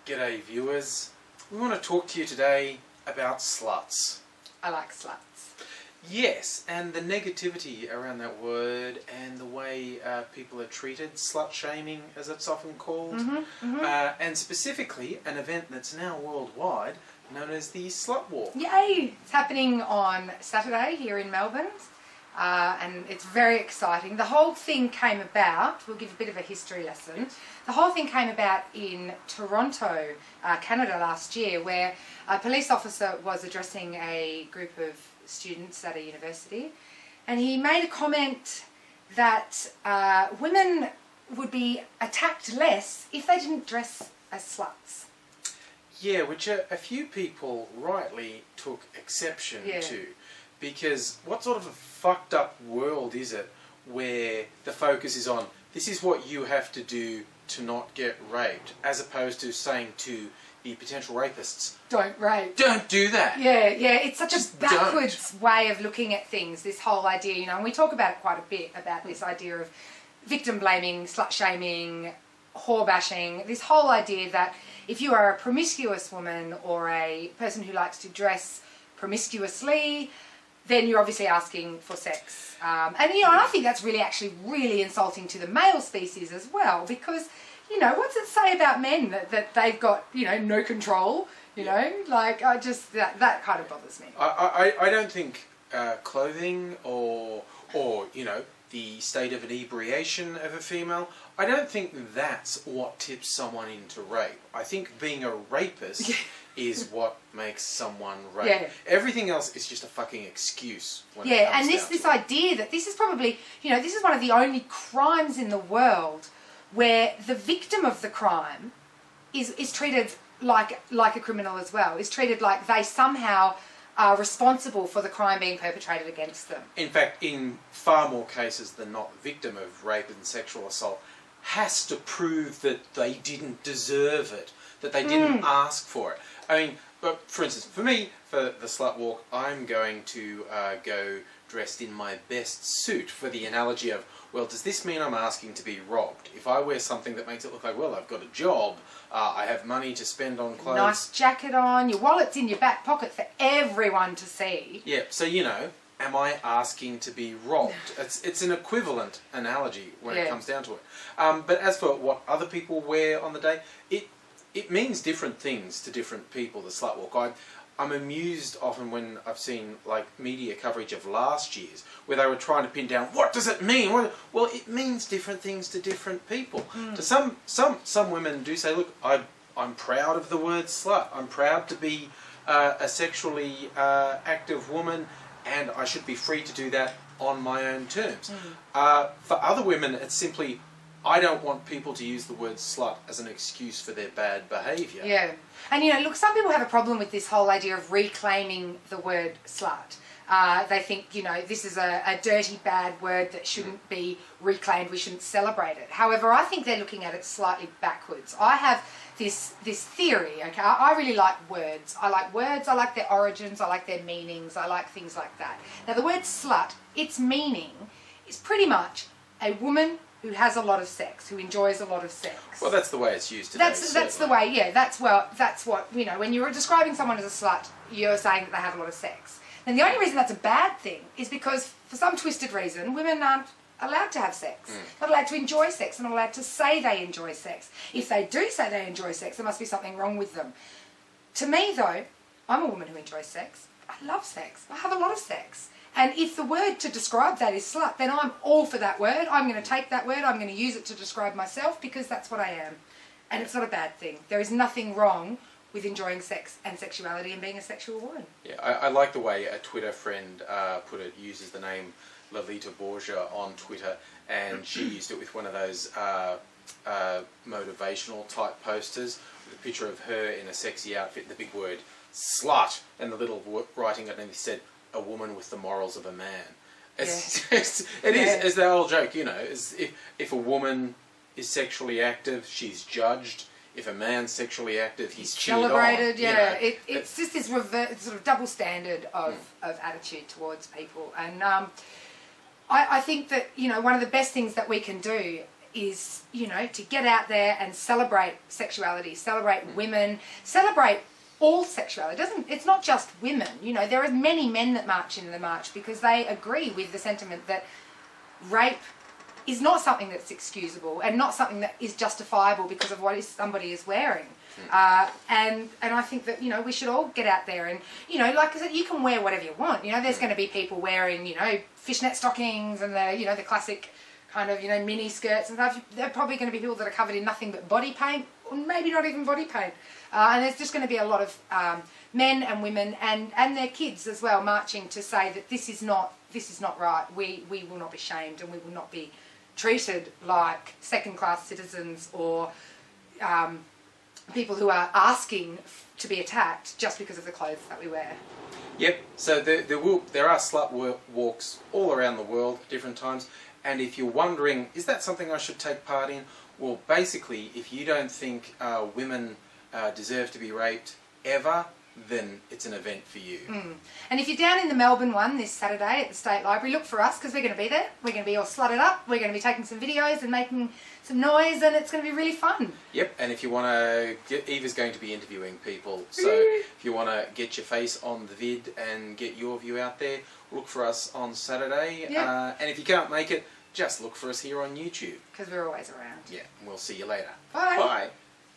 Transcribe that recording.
G'day viewers. We want to talk to you today about sluts. I like sluts. Yes, and the negativity around that word and the way people are treated, slut shaming as it's often called, and specifically an event that's now worldwide known as the Slutwalk. Yay! It's happening on Saturday here in Melbourne. And it's very exciting. The whole thing came about, we'll give a bit of a history lesson. The whole thing came about in Toronto, Canada last year, where a police officer was addressing a group of students at a university, and he made a comment that women would be attacked less if they didn't dress as sluts. Yeah, which a few people rightly took exception to. Because what sort of a fucked up world is it where the focus is on this is what you have to do to not get raped, as opposed to saying to the potential rapists, don't rape. Don't do that. Yeah, it's such Just a backwards way of looking at things, this whole idea, you know, and we talk about it quite a bit, about this idea of victim blaming, slut shaming, whore bashing, this whole idea that if you are a promiscuous woman or a person who likes to dress promiscuously, then you're obviously asking for sex. And, you know, and I think that's really insulting to the male species as well, because, you know, what's it say about men that they've got, you know, no control, you know? Like, I just, that kind of bothers me. I don't think clothing or, you know, the state of inebriation of a female, I don't think that's what tips someone into rape. I think being a rapist is what makes someone rape. Yeah. Everything else is just a fucking excuse. When it comes And down this to it. idea that this is probably, you know, this is one of the only crimes in the world where the victim of the crime is treated like a criminal as well, is treated like they somehow are responsible for the crime being perpetrated against them. In fact, in far more cases than not, the victim of rape and sexual assault has to prove that they didn't deserve it, that they didn't ask for it. I mean, but for instance, for me, for the slut walk, I'm going to go dressed in my best suit, for the analogy of, well, does this mean I'm asking to be robbed? If I wear something that makes it look like, well, I've got a job, I have money to spend on clothes. Nice jacket on, your wallet's in your back pocket for everyone to see. Yeah, so, you know, am I asking to be robbed? It's an equivalent analogy when it comes down to it. But as for what other people wear on the day, it means different things to different people, the slut walk. I'm amused often when I've seen like media coverage of last year's where they were trying to pin down, what does it mean? Well, it means different things to different people. To some women do say, look, I'm proud of the word slut. I'm proud to be a sexually active woman, and I should be free to do that on my own terms. For other women, it's simply, I don't want people to use the word slut as an excuse for their bad behaviour. Yeah. And, you know, look, some people have a problem with this whole idea of reclaiming the word slut. They think, you know, this is a dirty, bad word that shouldn't be reclaimed, we shouldn't celebrate it. However, I think they're looking at it slightly backwards. I have this theory, okay? I really like words. I like their origins, I like their meanings, I like things like that. Now, the word slut, its meaning is pretty much a woman who has a lot of sex, who enjoys a lot of sex. Well, that's the way it's used today. That's the way, yeah. That's what, you know, when you're describing someone as a slut, you're saying that they have a lot of sex. And the only reason that's a bad thing is because, for some twisted reason, women aren't allowed to have sex. Not allowed to enjoy sex. They're not allowed to say they enjoy sex. If they do say they enjoy sex, there must be something wrong with them. To me, though, I'm a woman who enjoys sex. I love sex. I have a lot of sex. And if the word to describe that is slut, then I'm all for that word. I'm going to take that word, I'm going to use it to describe myself, because that's what I am. And it's not a bad thing. There is nothing wrong with enjoying sex and sexuality and being a sexual woman. Yeah, I like the way a Twitter friend put it, uses the name Lolita Borgia on Twitter, and she used it with one of those motivational type posters with a picture of her in a sexy outfit, the big word slut, and the little writing underneath said, a woman with the morals of a man. It is, as the old joke, you know, is if a woman is sexually active, she's judged. If a man's sexually active, he's cheered celebrated. On, yeah, you know. it's just this sort of double standard of attitude towards people, and I think that, you know, one of the best things that we can do is, you know, to get out there and celebrate sexuality, celebrate women, celebrate all sexuality. It's not just women. You know, there are many men that march into the march because they agree with the sentiment that rape is not something that's excusable and not something that is justifiable because of what somebody is wearing. And I think that, you know, we should all get out there and, you know, like I said, you can wear whatever you want. You know, there's going to be people wearing, you know, fishnet stockings and the, you know, the classic kind of, you know, mini skirts and stuff. There are probably going to be people that are covered in nothing but body paint, or maybe not even body paint. And there's just going to be a lot of men and women and their kids as well marching to say that this is not right. We will not be shamed and we will not be treated like second-class citizens or people who are asking to be attacked just because of the clothes that we wear. Yep. So there are slut walks all around the world at different times. And if you're wondering, is that something I should take part in? Well, basically, if you don't think women deserve to be raped ever, then it's an event for you. And if you're down in the Melbourne one this Saturday at the State Library, look for us because we're going to be there. We're going to be all slutted up. We're going to be taking some videos and making some noise, and it's going to be really fun. Yep, and if you want to, Eva's going to be interviewing people, so if you want to get your face on the vid and get your view out there, look for us on Saturday. Yep. And if you can't make it, just look for us here on YouTube. Because we're always around. Yeah, and we'll see you later. Bye. Bye.